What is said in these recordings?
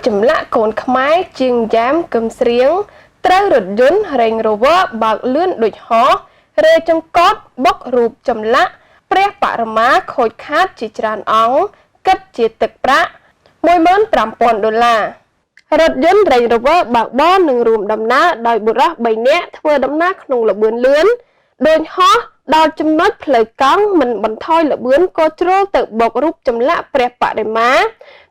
ចម្លាក់កូនខ្មែរជាងយ៉ាមកឹមស្រៀងត្រូវរថយន្តរែងរវើបើកលឿនដូចហោះរេចង្កត់បុករូបចម្លាក់ព្រះបរមាខូចខាតជាច្រើនអង្គគិតជាទឹកប្រាក់ $15,000 រថយន្តរែងរវើបើកបរនឹងរួមដំណើរដោយបុរស 3 នាក់ធ្វើដំណើរក្នុងល្បឿនលឿនដូចហោះដល់ចំណុចផ្លូវកង់មិនបន្ថយល្បឿនក៏ជ្រុលទៅបុករូបចម្លាក់ព្រះបរិមា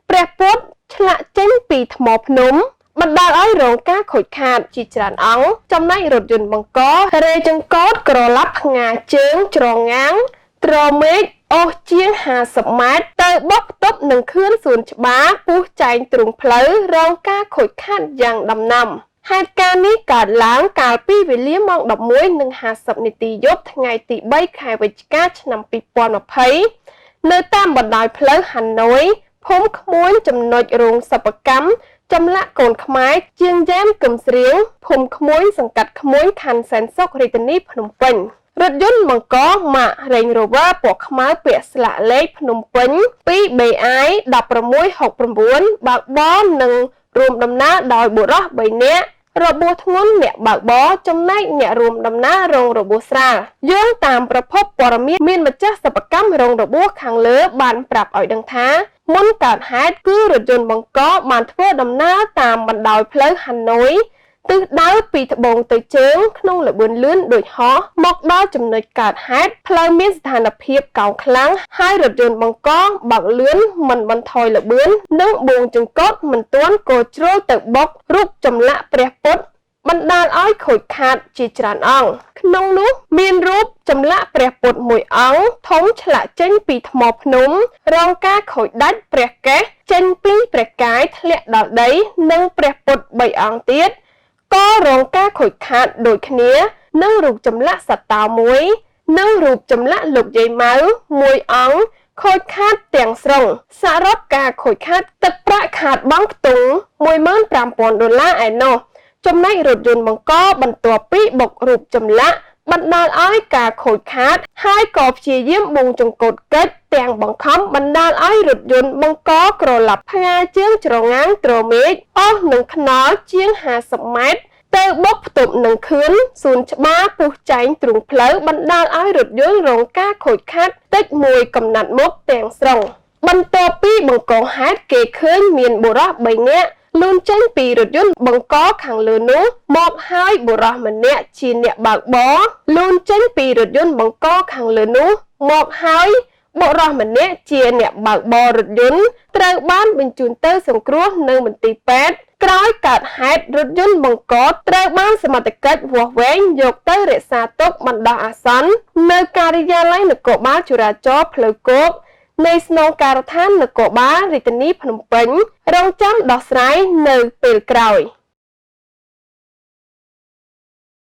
ព្រះពុទ្ធឆ្លាក់ចេញពីថ្មភ្នំបណ្ដាលឲ្យរងការខូចខាតជាច្រើនអង្គចំណែករថយន្តបង្ករេចង្កូតក្រឡាប់ផ្ងាជើងច្រងាំងត្រមេកអូសជាង50 ម៉ែត្រទៅបុកទប់នឹងខឿនសួនច្បារពុះចែងទ្រូងផ្លូវរងការខូចខាតយ៉ាងដំណាំហេតុការណ៍នេះកើតឡើងកាលពីវេលាម៉ោង 11:50 នាទីយប់ថ្ងៃទី3 ខែវិច្ឆិកាឆ្នាំ 2020 នៅតាមបណ្ដោយផ្លូវហាណូយភូមិក្មួយចំណុចរោងសិប្បកម្មចម្លាក់កូនខ្មែរជាងយ៉ាមកឹមស្រៀងភូមិក្មួយសង្កាត់ក្មួយខណ្ឌសែនសុខរាជធានីភ្នំពេញរថយន្តបង្កម៉ាករេងរ៉ូវ៉ាពណ៌ខ្មៅពាក់ស្លាកលេខភ្នំពេញ 2BI 1669បើកបរនិងរួមដំណើរដោយបុរស 3 នាក់របួសធ្ងន់អ្នកបើកបរចំណែកអ្នករួមដំណើររងរបួសស្រាលយោងតាមប្រភពព័ត៌មានម្ចាស់សិប្បកម្មរងរបួសខាងលើបានប្រាប់ឲ្យដឹងថាមុនកើតហេតុគឺរថយន្តបង្កបានធ្វើដំណើរតាមបណ្ដោយផ្លូវហាណូយទិសដៅពីត្បូងទៅជើងក្នុងល្បឿនលឿនដូចហោះមកដល់ចំណុចកើតហេតុផ្លូវមានស្ថានភាពកោងខ្លាំងហើយរថយន្តបង្កបើកលឿនមិនបន្ថយល្បឿននិងបួងចង្កត់មិនទាន់ក៏ជ្រុលទៅបុករូបចម្លាក់ព្រះពុទ្ធបណ្ដាលឲ្យខូចខាតជាច្រើនអង្គក្នុងនោះមានរូបចម្លាក់ព្រះពុទ្ធមួយអង្គធំឆ្លាក់ចេញពីថ្មភ្នំរងការខូចដាច់ព្រះកេសចេញពីព្រះកាយធ្លាក់ដល់ដីនិងព្រះពុទ្ធ 3 អង្គទៀតក៏រងការខូចខាតដូចគ្នានិងរូបចម្លាក់សត្វតោមួយនិងរូបចម្លាក់លោកយាយម៉ៅមួយអង្គខូចខាតទាំងស្រុងសរុបការខូចខាតទឹកប្រាក់ខាតបង់ខ្ទង់ $15,000 ឯណោះចំណែករថយន្តបង្កបន្ទាប់ពីបុករូបចម្លាក់បណ្ដាលឲ្យការខូចខាតហើយក៏ព្យាយាមបួងចង្កូតកិច្ចទាំងបង្ខំបណ្ដាលឲ្យរថយន្តបង្កក្រឡាប់ផ្ងាជើងច្រងាំងត្រមេកអស់នឹងខ្នល់ជាង50 ម៉ែត្រទៅបុកផ្ទប់នឹងខឿនសួនច្បារពុះចែងទ្រូងផ្លូវបណ្ដាលឲ្យរថយន្តរងការខូចខាតតិចមួយកំណាត់មុខទាំងស្រុងបន្ទាប់ពីបង្កហេតុគេឃើញមានបុរស 3 នាក់លូនចេញពីរថយន្តបង្កខាងលើនោះមកហើយបុរសម្នាក់ជាអ្នកបើកបរលូនចេញពីរថយន្តបង្កខាងលើនោះមកហើយបុរសម្នាក់ជាអ្នកបើកបររថយន្តត្រូវបានបញ្ជូនទៅសង្គ្រោះនៅមន្ទីរពេទ្យក្រោយកើតហេតុរថយន្តបង្កត្រូវបានសមត្ថកិច្ចវាស់វែងយកទៅរក្សាទុកបណ្ដោះអាសន្ននៅការិយាល័យនគរបាលចរាចរណ៍ផ្លូវគោកនៃស្នងការដ្ឋាននគរបាលរាជធានីភ្នំពេញរងចាំដោះស្រាយនៅពេលក្រោយ។